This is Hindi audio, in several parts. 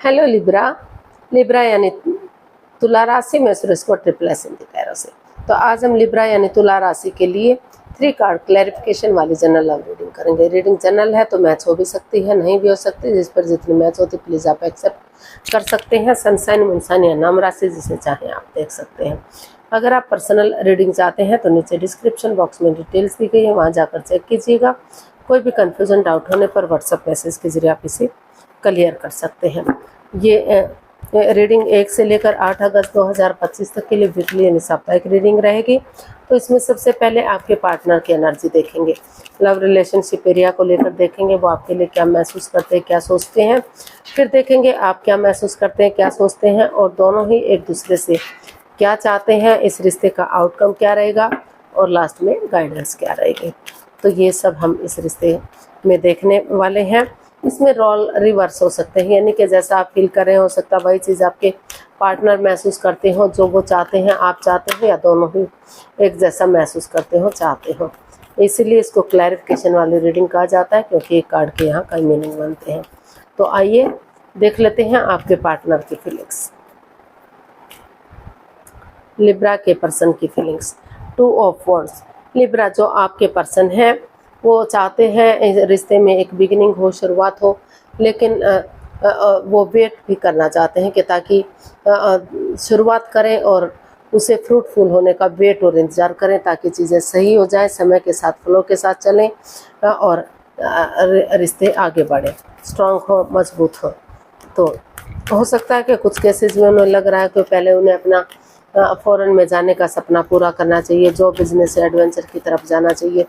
Hello Libra. लिब्रा यानी तुला राशि में सुरेश को ट्रिपल एस हिंदी पैरों से। तो आज हम लिब्रा यानी तुला राशि के लिए 3 कार्ड क्लैरिफिकेशन वाली जनरल लव रीडिंग करेंगे। रीडिंग जनरल है तो मैच हो भी सकती है, नहीं भी हो सकती। जिस पर जितनी मैच होती प्लीज़ आप एक्सेप्ट कर सकते हैं। सनसाइन मुनसाइन या नाम राशि जिसे चाहें आप देख सकते हैं। अगर आप पर्सनल रीडिंग चाहते हैं तो नीचे डिस्क्रिप्शन बॉक्स में डिटेल्स दी गई है, वहाँ जाकर चेक कीजिएगा। कोई भी कन्फ्यूजन डाउट होने पर व्हाट्सएप मैसेज के जरिए आप इसे क्लियर कर सकते हैं। ये रीडिंग 1 से लेकर 8 अगस्त 2025 तक के लिए वीकली यानी साप्ताहिक रीडिंग रहेगी। तो इसमें सबसे पहले आपके पार्टनर की एनर्जी देखेंगे, लव रिलेशनशिप एरिया को लेकर देखेंगे, वो आपके लिए क्या महसूस करते हैं, क्या सोचते हैं। फिर देखेंगे आप क्या महसूस करते हैं, क्या सोचते हैं, और दोनों ही एक दूसरे से क्या चाहते हैं, इस रिश्ते का आउटकम क्या रहेगा, और लास्ट में गाइडेंस क्या रहेगी। तो ये सब हम इस रिश्ते में देखने वाले हैं। इसमें रोल रिवर्स हो सकते हैं, यानी कि जैसा आप फील कर रहे हो सकता है वही चीज़ आपके पार्टनर महसूस करते हो, जो वो चाहते हैं आप चाहते हो, या दोनों ही एक जैसा महसूस करते हो चाहते हो। इसीलिए इसको क्लैरिफिकेशन वाली रीडिंग कहा जाता है, क्योंकि एक कार्ड के यहाँ कई मीनिंग बनते हैं। तो आइए देख लेते हैं आपके पार्टनर की फीलिंग्स। लिब्रा के पर्सन की फीलिंग्स। 2 of wands. लिब्रा जो आपके पर्सन है वो चाहते हैं इस रिश्ते में एक बिगिनिंग हो, शुरुआत हो, लेकिन वो वेट भी करना चाहते हैं कि ताकि शुरुआत करें और उसे फ्रूटफुल होने का वेट और इंतज़ार करें, ताकि चीज़ें सही हो जाए, समय के साथ फ्लो के साथ चलें और रिश्ते आगे बढ़े, स्ट्रॉन्ग हो, मजबूत हो। तो हो सकता है कि कुछ केसेस में उन्हें लग रहा है कि पहले उन्हें अपना फॉरेन में जाने का सपना पूरा करना चाहिए, जो बिजनेस एडवेंचर की तरफ जाना चाहिए,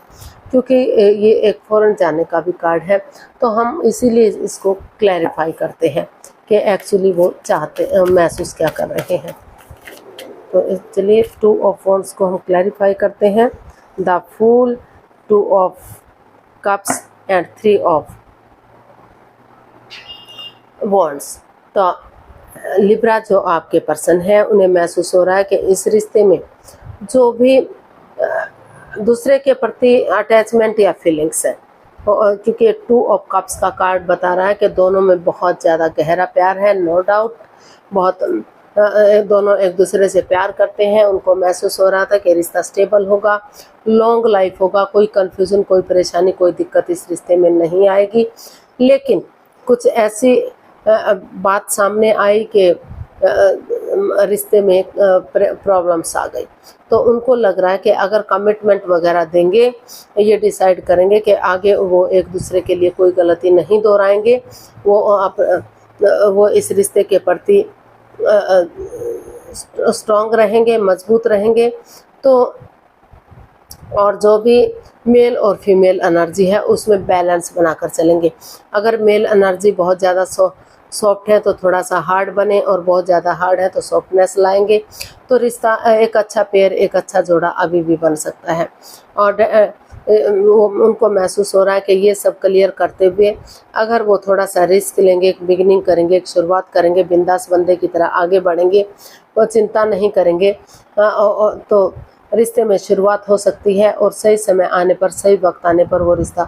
क्योंकि ये एक फॉरेन जाने का भी कार्ड है। तो हम इसीलिए इसको क्लैरिफाई करते हैं कि एक्चुअली वो चाहते महसूस क्या कर रहे हैं। तो चलिए 2 ऑफ वॉन्ड्स को हम क्लैरिफाई करते हैं। The fool, 2 of cups and 3 of wands. तो लिब्रा जो आपके पर्सन है उन्हें महसूस हो रहा है कि इस रिश्ते में जो भी दूसरे के प्रति अटैचमेंट या फीलिंग्स है, क्योंकि 2 ऑफ कप्स का कार्ड बता रहा है कि दोनों में बहुत ज़्यादा गहरा प्यार है, नो डाउट। बहुत दोनों एक दूसरे से प्यार करते हैं। उनको महसूस हो रहा था कि रिश्ता स्टेबल होगा, लॉन्ग लाइफ होगा, कोई कन्फ्यूज़न, कोई परेशानी, कोई दिक्कत इस रिश्ते में नहीं आएगी। लेकिन कुछ ऐसी बात सामने आई कि रिश्ते में प्रॉब्लम्स आ गई। तो उनको लग रहा है कि अगर कमिटमेंट वगैरह देंगे, ये डिसाइड करेंगे कि आगे वो एक दूसरे के लिए कोई गलती नहीं दोहराएंगे, वो इस रिश्ते के प्रति स्ट्रॉन्ग रहेंगे, मजबूत रहेंगे। तो और जो भी मेल और फीमेल एनर्जी है उसमें बैलेंस बनाकर चलेंगे। अगर मेल एनर्जी बहुत ज़्यादा सॉफ्ट है तो थोड़ा सा हार्ड बने, और बहुत ज़्यादा हार्ड है तो सॉफ्टनेस लाएंगे। तो रिश्ता एक अच्छा पेयर, एक अच्छा जोड़ा अभी भी बन सकता है। और उनको महसूस हो रहा है कि ये सब क्लियर करते हुए अगर वो थोड़ा सा रिस्क लेंगे, एक बिगिनिंग करेंगे, एक शुरुआत करेंगे, बिंदास बंदे की तरह आगे बढ़ेंगे, वो चिंता नहीं करेंगे, तो रिश्ते में शुरुआत हो सकती है। और सही समय आने पर, सही वक्त आने पर वो रिश्ता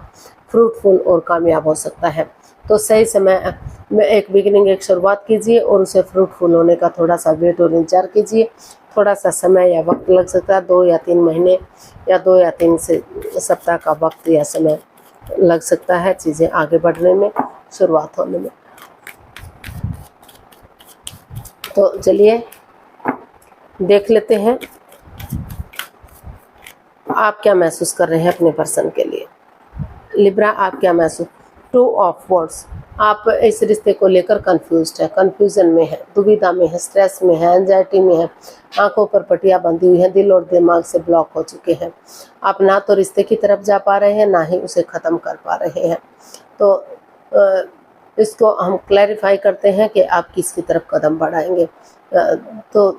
फ्रूटफुल और कामयाब हो सकता है। तो सही समय में एक बिगिनिंग, एक शुरुआत कीजिए और उसे फ्रूटफुल होने का थोड़ा सा वेट और इंतजार कीजिए। थोड़ा सा समय या वक्त लग सकता है, 2 या 3 महीने या 2 या 3 से सप्ताह का वक्त या समय लग सकता है चीज़ें आगे बढ़ने में, शुरुआत होने में। तो चलिए देख लेते हैं आप क्या महसूस कर रहे हैं अपने पर्सन के लिए। लिब्रा, आप क्या महसूस। 2 ऑफ वॉन्ड्स। आप इस रिश्ते को लेकर कंफ्यूज्ड है, कंफ्यूजन में है, दुविधा में है, स्ट्रेस में है, एंजाइटी में है, आंखों पर पट्टियां बंधी हुई हैं, दिल और दिमाग से ब्लॉक हो चुके हैं। आप ना तो रिश्ते की तरफ जा पा रहे हैं, ना ही उसे ख़त्म कर पा रहे हैं। तो इसको हम क्लैरिफाई करते हैं कि आप किसकी तरफ कदम बढ़ाएंगे। तो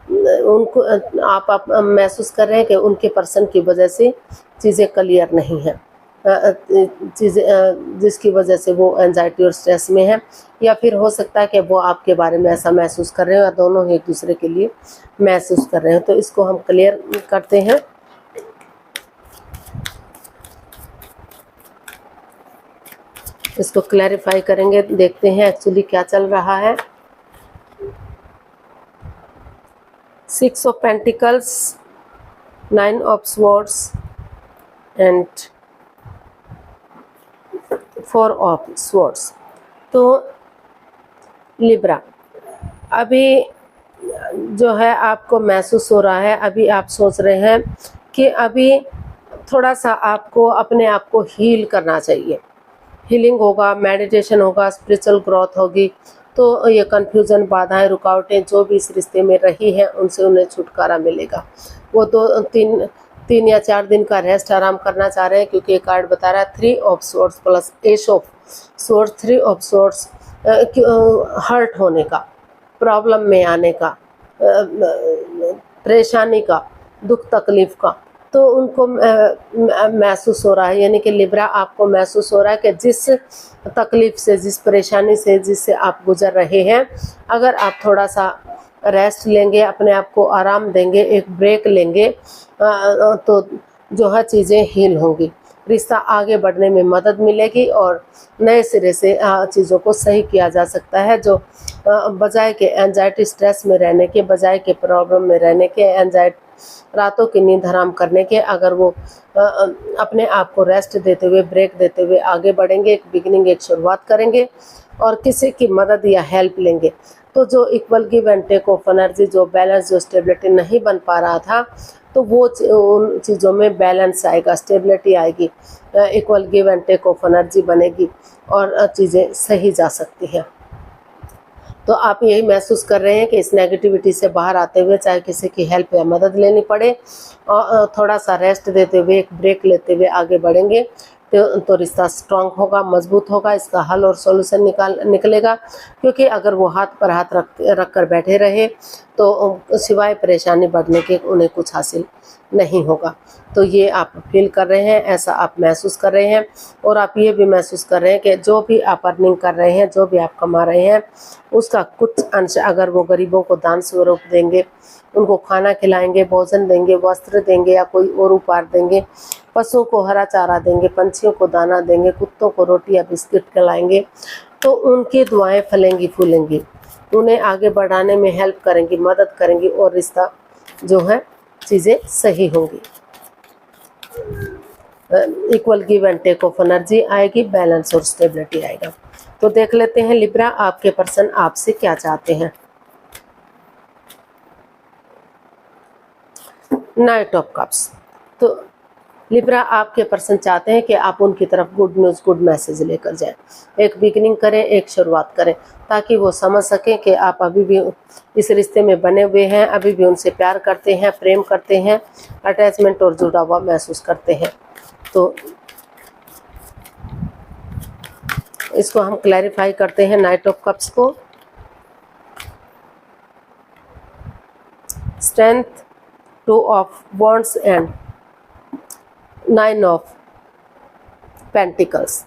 उनको आप महसूस कर रहे हैं कि उनके पर्सन की वजह से चीज़ें क्लियर नहीं हैं, चीज़ें जिसकी वजह से वो एंजाइटी और स्ट्रेस में है, या फिर हो सकता है कि वो आपके बारे में ऐसा महसूस कर रहे हो, या दोनों ही एक दूसरे के लिए महसूस कर रहे हैं। तो इसको हम क्लियर करते हैं। इसको क्लैरिफाई करेंगे, देखते हैं एक्चुअली क्या चल रहा है। 6 of pentacles, 9 of swords and 4 of swords. तो लिब्रा, अभी जो है आपको महसूस हो रहा है, अभी आप सोच रहे हैं कि अभी थोड़ा सा आपको अपने आप को हील करना चाहिए। हीलिंग होगा, मेडिटेशन होगा, स्पिरिचुअल ग्रोथ होगी, तो ये कन्फ्यूज़न, बाधाएं, रुकावटें जो भी इस रिश्ते में रही हैं उनसे उन्हें छुटकारा मिलेगा। वो 3 या 4 दिन का रेस्ट, आराम करना चाह रहे हैं, क्योंकि ये कार्ड बता रहा है 3 of swords plus ace of swords, 3 of swords, hurt होने का, प्रॉब्लम में आने का, परेशानी का, दुख तकलीफ का, तो उनको महसूस हो रहा है। यानी कि लिब्रा, आपको महसूस हो रहा है कि जिस तकलीफ से, जिस परेशानी से, जिससे आप गुजर रहे हैं, अगर आप थोड़ा सा रेस्ट लेंगे, अपने आप को आराम देंगे, एक ब्रेक लेंगे, तो जो है चीज़ें हील होंगी, रिश्ता आगे बढ़ने में मदद मिलेगी और नए सिरे से चीज़ों को सही किया जा सकता है। जो बजाय के एंजाइटी, स्ट्रेस में रहने के, बजाय के प्रॉब्लम में रहने के, एंजाइटी, रातों की नींद हराम करने के, अगर वो अपने आप को रेस्ट देते हुए, ब्रेक देते हुए आगे बढ़ेंगे, एक बिगिनिंग, एक शुरुआत करेंगे और किसी की मदद या हेल्प लेंगे, तो जो equal give and take of energy, जो बैलेंस, जो स्टेबिलिटी नहीं बन पा रहा था, तो वो उन चीज़ों में बैलेंस आएगा, स्टेबिलिटी आएगी, equal give and take of energy बनेगी और चीज़ें सही जा सकती हैं। तो आप यही महसूस कर रहे हैं कि इस नेगेटिविटी से बाहर आते हुए, चाहे किसी की हेल्प या मदद लेनी पड़े, और थोड़ा सा रेस्ट देते हुए, एक ब्रेक लेते हुए आगे बढ़ेंगे, तो रिश्ता स्ट्रांग होगा, मजबूत होगा, इसका हल और सॉल्यूशन निकलेगा। क्योंकि अगर वो हाथ पर हाथ रख कर बैठे रहे तो सिवाय परेशानी बढ़ने के उन्हें कुछ हासिल नहीं होगा। तो ये आप फील कर रहे हैं, ऐसा आप महसूस कर रहे हैं, और आप ये भी महसूस कर रहे हैं कि जो भी आप अर्निंग कर रहे हैं, जो भी आप कमा रहे हैं, उसका कुछ अंश अगर वो गरीबों को दान स्वरूप देंगे, उनको खाना खिलाएंगे, भोजन देंगे, वस्त्र देंगे या कोई और उपहार देंगे, पशुओं को हरा चारा देंगे, पंछियों को दाना देंगे, कुत्तों को रोटी या बिस्किट खिलाएंगे, तो उनकी दुआएं फलेंगी फूलेंगी, उन्हें आगे बढ़ाने में हेल्प करेंगी, मदद करेंगी और रिश्ता जो है चीज़ें सही होंगी। Equal give and take of energy आएगी, बैलेंस और स्टेबिलिटी आएगा। तो देख लेते हैं लिब्रा, आपके पर्सन आपसे क्या चाहते हैं। Night of cups. तो लिब्रा, आपके पर्सन चाहते हैं कि आप उनकी तरफ गुड न्यूज़, गुड मैसेज लेकर जाएं, एक बिगिनिंग करें, एक शुरुआत करें, ताकि वो समझ सकें कि आप अभी भी इस रिश्ते में बने हुए हैं, अभी भी उनसे प्यार करते हैं, प्रेम करते हैं, अटैचमेंट और जुड़ा हुआ महसूस करते हैं। तो इसको हम क्लैरिफाई करते हैं, नाइट ऑफ कप्स को। Strength, 2 of wands and 9 of pentacles.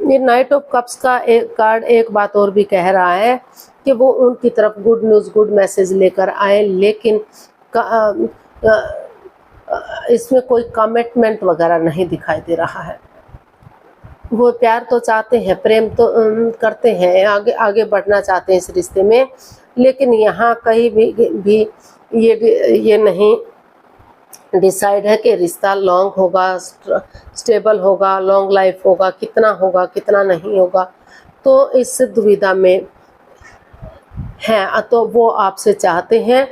ये नाइट ऑफ कप्स का एक कार्ड एक बात और भी कह रहा है कि वो उनकी तरफ गुड न्यूज़, गुड मैसेज लेकर आए, लेकिन इसमें कोई कमिटमेंट वगैरह नहीं दिखाई दे रहा है। वो प्यार तो चाहते हैं, प्रेम तो करते हैं, आगे आगे बढ़ना चाहते हैं इस रिश्ते में, लेकिन यहाँ कहीं भी ये नहीं डिसाइड है कि रिश्ता लॉन्ग होगा, स्टेबल होगा, लॉन्ग लाइफ होगा, कितना नहीं होगा। तो इस दुविधा में हैं। तो वो आपसे चाहते हैं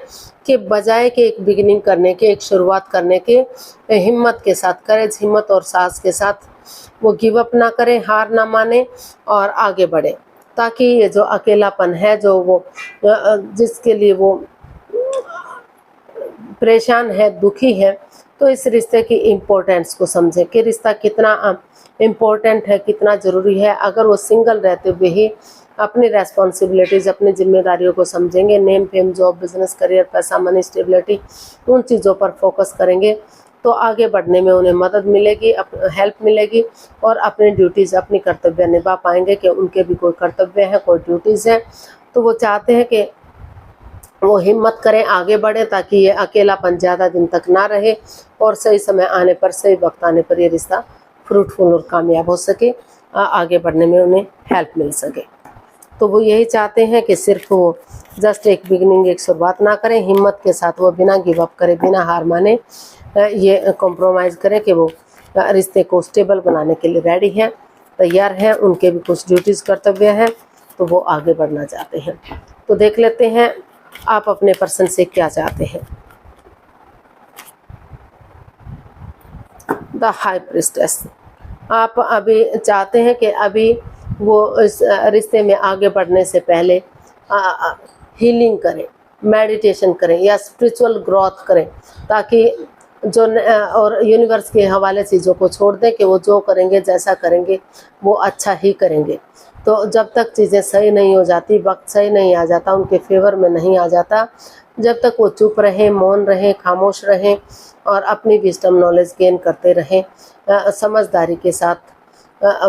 कि बजाय के एक बिगिनिंग करने के, एक शुरुआत करने के, हिम्मत के साथ, करेज, हिम्मत और साहस के साथ वो गिव अप ना करें, हार ना माने और आगे बढ़े, ताकि ये जो अकेलापन है, जो वो जिसके लिए वो परेशान है, दुखी है, तो इस रिश्ते की इम्पोर्टेंस को समझें कि रिश्ता कितना इम्पोर्टेंट है, कितना ज़रूरी है। अगर वो सिंगल रहते हुए ही अपनी रेस्पॉन्सिबिलिटीज़, अपनी जिम्मेदारियों को समझेंगे, name, fame, job, business, career, पैसा, मनी, स्टेबिलिटी, उन चीज़ों पर फोकस करेंगे, तो आगे बढ़ने में उन्हें मदद मिलेगी, हेल्प मिलेगी और अपनी ड्यूटीज़, अपनी कर्तव्य निभा पाएंगे कि उनके भी कोई कर्तव्य है, कोई ड्यूटीज़ है। तो वो चाहते हैं कि वो हिम्मत करें, आगे बढ़ें, ताकि ये अकेलापन ज़्यादा दिन तक ना रहे और सही समय आने पर, सही वक्त आने पर ये रिश्ता फ्रूटफुल और कामयाब हो सके। आगे बढ़ने में उन्हें हेल्प मिल सके। तो वो यही चाहते हैं कि सिर्फ वो जस्ट एक बिगिनिंग, एक शुरुआत ना करें, हिम्मत के साथ वो बिना गिव अप करे, बिना हार माने ये कॉम्प्रोमाइज़ करें कि वो रिश्ते को स्टेबल बनाने के लिए रेडी हैं, तैयार हैं, उनके भी कुछ ड्यूटीज़ कर्तव्य हैं, तो वो आगे बढ़ना चाहते हैं। तो देख लेते हैं आप अपने पर्सन से क्या चाहते हैं। द हाई प्रिस्टेस, आप अभी चाहते हैं कि अभी वो इस रिश्ते में आगे बढ़ने से पहले हीलिंग करें, मेडिटेशन करें या स्पिरिचुअल ग्रोथ करें, ताकि जो और यूनिवर्स के हवाले चीज़ों को छोड़ दें कि वो जो करेंगे, जैसा करेंगे वो अच्छा ही करेंगे। तो जब तक चीज़ें सही नहीं हो जाती, वक्त सही नहीं आ जाता, उनके फेवर में नहीं आ जाता, जब तक वो चुप रहें, मौन रहें, खामोश रहें और अपनी विजडम नॉलेज गेन करते रहें, समझदारी के साथ,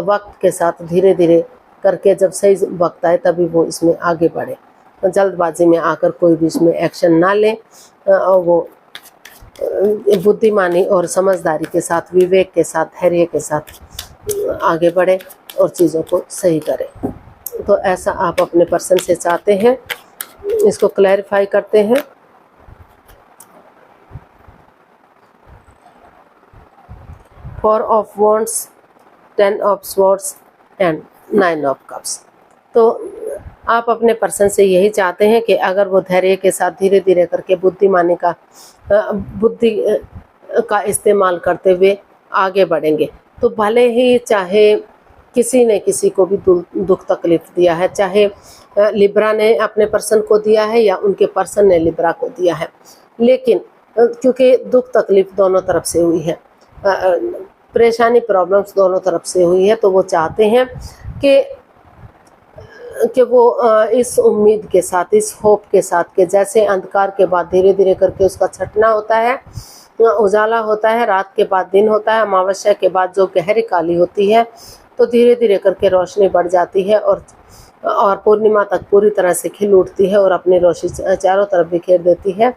वक्त के साथ, धीरे धीरे करके जब सही वक्त आए तभी वो इसमें आगे बढ़े। जल्दबाजी में आकर कोई भी इसमें एक्शन ना ले, और वो बुद्धिमानी और समझदारी के साथ, विवेक के साथ, धैर्य के साथ आगे बढ़े और चीज़ों को सही करें। तो ऐसा आप अपने पर्सन से चाहते हैं। इसको क्लैरिफाई करते हैं। Four of wands, 10 of swords and 9 of cups. तो आप अपने पर्सन से यही चाहते हैं कि अगर वो धैर्य के साथ धीरे धीरे करके बुद्धि का इस्तेमाल करते हुए आगे बढ़ेंगे, तो भले ही चाहे किसी ने किसी को भी दुख तकलीफ दिया है, चाहे लिब्रा ने अपने पर्सन को दिया है या उनके पर्सन ने लिब्रा को दिया है, लेकिन क्योंकि दुख तकलीफ दोनों तरफ से हुई है, परेशानी, प्रॉब्लम्स दोनों तरफ से हुई है, तो वो चाहते हैं कि वो इस उम्मीद के साथ, इस होप के साथ कि जैसे अंधकार के बाद धीरे धीरे करके उसका छटना होता है, उजाला होता है, रात के बाद दिन होता है, अमावस्या के बाद जो गहरी काली होती है, तो धीरे धीरे करके रोशनी बढ़ जाती है और पूर्णिमा तक पूरी तरह से खिल उठती है और अपनी रोशनी चारों तरफ बिखेर देती है।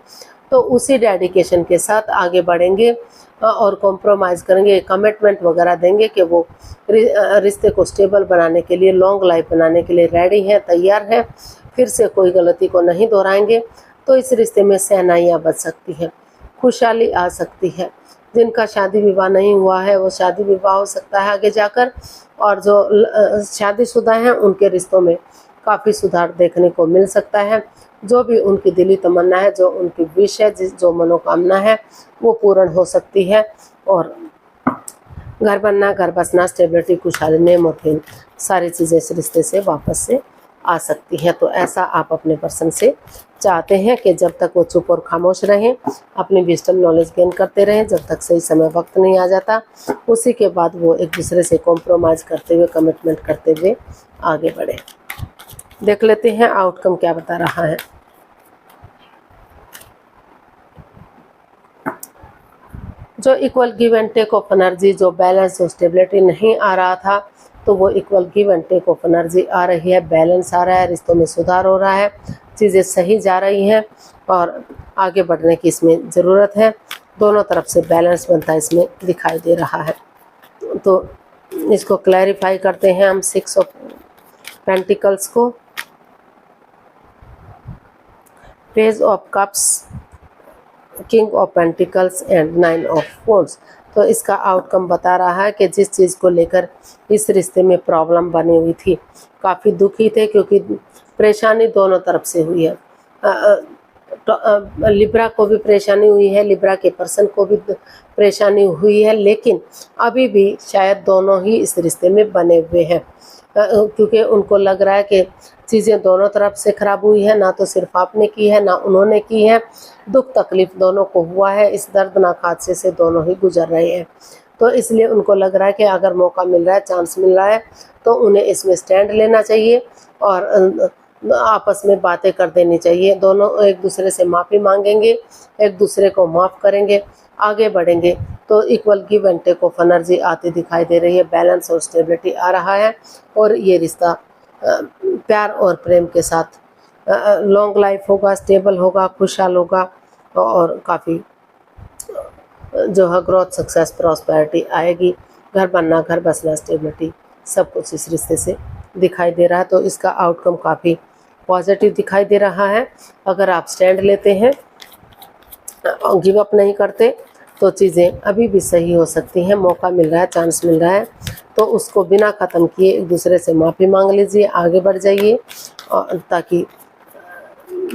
तो उसी डेडिकेशन के साथ आगे बढ़ेंगे और कॉम्प्रोमाइज़ करेंगे, कमिटमेंट वगैरह देंगे कि वो रिश्ते को स्टेबल बनाने के लिए, लॉन्ग लाइफ बनाने के लिए रेडी हैं, तैयार हैं, फिर से कोई गलती को नहीं दोहराएंगे। तो इस रिश्ते में सहनाइयाँ बच सकती हैं, खुशहाली आ सकती है। जिनका शादी विवाह नहीं हुआ है वो शादी विवाह हो सकता है आगे जाकर, और जो शादीशुदा हैं उनके रिश्तों में काफ़ी सुधार देखने को मिल सकता है। जो भी उनकी दिली तमन्ना है, जो उनकी विश है, जो मनोकामना है, वो पूर्ण हो सकती है और घर बनना, घर बसना, स्टेबिलिटी, खुशहाली, नेम और फेम, सारी चीज़ें इस रिश्ते से वापस से आ सकती हैं। तो ऐसा आप अपने पर्सन से चाहते हैं कि जब तक वो चुप और खामोश रहें, अपनी विजडम नॉलेज गेन करते रहें, जब तक सही समय वक्त नहीं आ जाता, उसी के बाद वो एक दूसरे से कॉम्प्रोमाइज़ करते हुए, कमिटमेंट करते हुए आगे बढ़े। देख लेते हैं आउटकम क्या बता रहा है। जो equal give and take of energy, जो बैलेंस, जो स्टेबिलिटी नहीं आ रहा था, तो वो equal give and take of energy आ रही है, बैलेंस आ रहा है, रिश्तों में सुधार हो रहा है, चीज़ें सही जा रही हैं और आगे बढ़ने की इसमें ज़रूरत है। दोनों तरफ से बैलेंस बनता है इसमें दिखाई दे रहा है। तो इसको क्लैरिफाई करते हैं हम 6 ऑफ पेंटिकल्स को। Page of cups, king of pentacles and 9 of wands. तो इसका आउटकम बता रहा है कि जिस चीज़ को लेकर इस रिश्ते में प्रॉब्लम बनी हुई थी, काफ़ी दुखी थे क्योंकि परेशानी दोनों तरफ से हुई है। लिब्रा को भी परेशानी हुई है, लिब्रा के पर्सन को भी परेशानी हुई है, लेकिन अभी भी शायद दोनों ही इस रिश्ते में बने हुए हैं, क्योंकि उनको लग रहा है कि चीज़ें दोनों तरफ से ख़राब हुई है, ना तो सिर्फ आपने की है ना उन्होंने की है, दुख तकलीफ़ दोनों को हुआ है, इस दर्दनाक हादसे से दोनों ही गुजर रहे हैं। तो इसलिए उनको लग रहा है कि अगर मौका मिल रहा है, चांस मिल रहा है, तो उन्हें इसमें स्टैंड लेना चाहिए और आपस में बातें कर देनी चाहिए। दोनों एक दूसरे से माफ़ी मांगेंगे, एक दूसरे को माफ़ करेंगे, आगे बढ़ेंगे, तो equal give and take of energy आती दिखाई दे रही है, बैलेंस और स्टेबिलिटी आ रहा है और ये रिश्ता प्यार और प्रेम के साथ लॉन्ग लाइफ होगा, स्टेबल होगा, खुशहाल होगा और काफ़ी जो है ग्रोथ, सक्सेस, प्रॉस्पेरिटी आएगी। घर बनना, घर बसना, स्टेबिलिटी, सब कुछ इस रिश्ते से दिखाई दे रहा है। तो इसका आउटकम काफ़ी पॉजिटिव दिखाई दे रहा है। अगर आप स्टैंड लेते हैं, गिव अप नहीं करते, तो चीज़ें अभी भी सही हो सकती हैं। मौका मिल रहा है, चांस मिल रहा है, तो उसको बिना ख़त्म किए एक दूसरे से माफ़ी मांग लीजिए, आगे बढ़ जाइए, और ताकि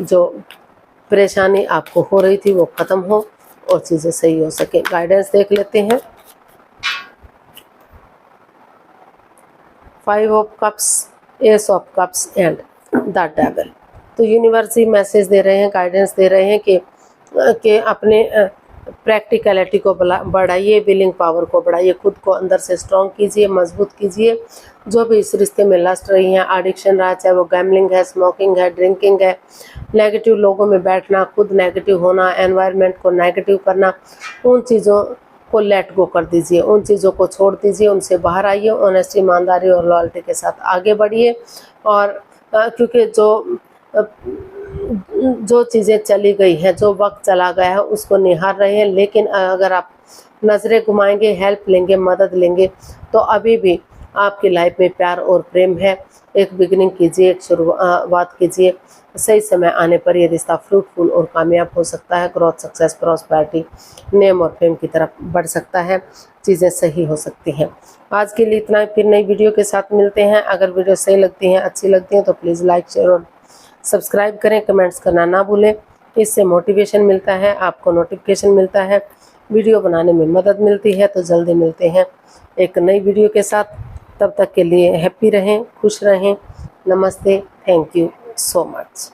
जो परेशानी आपको हो रही थी वो ख़त्म हो और चीज़ें सही हो सके। गाइडेंस देख लेते हैं। 5 of cups, S of cups and the devil. तो यूनिवर्स ही मैसेज दे रहे हैं, गाइडेंस दे रहे हैं कि अपने प्रैक्टिकलिटी को बढ़ाइए, विलिंग पावर को बढ़ाइए, खुद को अंदर से स्ट्रॉन्ग कीजिए, मजबूत कीजिए। जो भी इस रिश्ते में लस्ट रही हैं, एडिक्शन रहा, चाहे वो गैम्बलिंग है, स्मोकिंग है, ड्रिंकिंग है, नेगेटिव लोगों में बैठना, खुद नेगेटिव होना, एनवायरनमेंट को नेगेटिव करना, उन चीज़ों को लेट गो कर दीजिए, उन चीज़ों को छोड़ दीजिए, उनसे बाहर आइए, ऑनेस्टी, ईमानदारी और लॉयल्टी के साथ आगे बढ़िए। और क्योंकि जो चीज़ें चली गई हैं, जो वक्त चला गया है, उसको निहार रहे हैं, लेकिन अगर आप नज़रें घुमाएंगे, हेल्प लेंगे, मदद लेंगे, तो अभी भी आपकी लाइफ में प्यार और प्रेम है। एक बिगिनिंग कीजिए, एक शुरुआत कीजिए। सही समय आने पर ये रिश्ता फ्रूटफुल और कामयाब हो सकता है। ग्रोथ, सक्सेस, प्रॉस्पेरिटी, नेम और फेम की तरफ बढ़ सकता है। चीज़ें सही हो सकती हैं। आज के लिए इतना ही, फिर नई वीडियो के साथ मिलते हैं। अगर वीडियो सही लगती हैं, अच्छी लगती हैं, तो प्लीज़ लाइक, शेयर और सब्सक्राइब करें। कमेंट्स करना ना भूलें, इससे मोटिवेशन मिलता है, आपको नोटिफिकेशन मिलता है, वीडियो बनाने में मदद मिलती है। तो जल्दी मिलते हैं एक नई वीडियो के साथ। तब तक के लिए हैप्पी रहें, खुश रहें। नमस्ते, थैंक यू सो मच।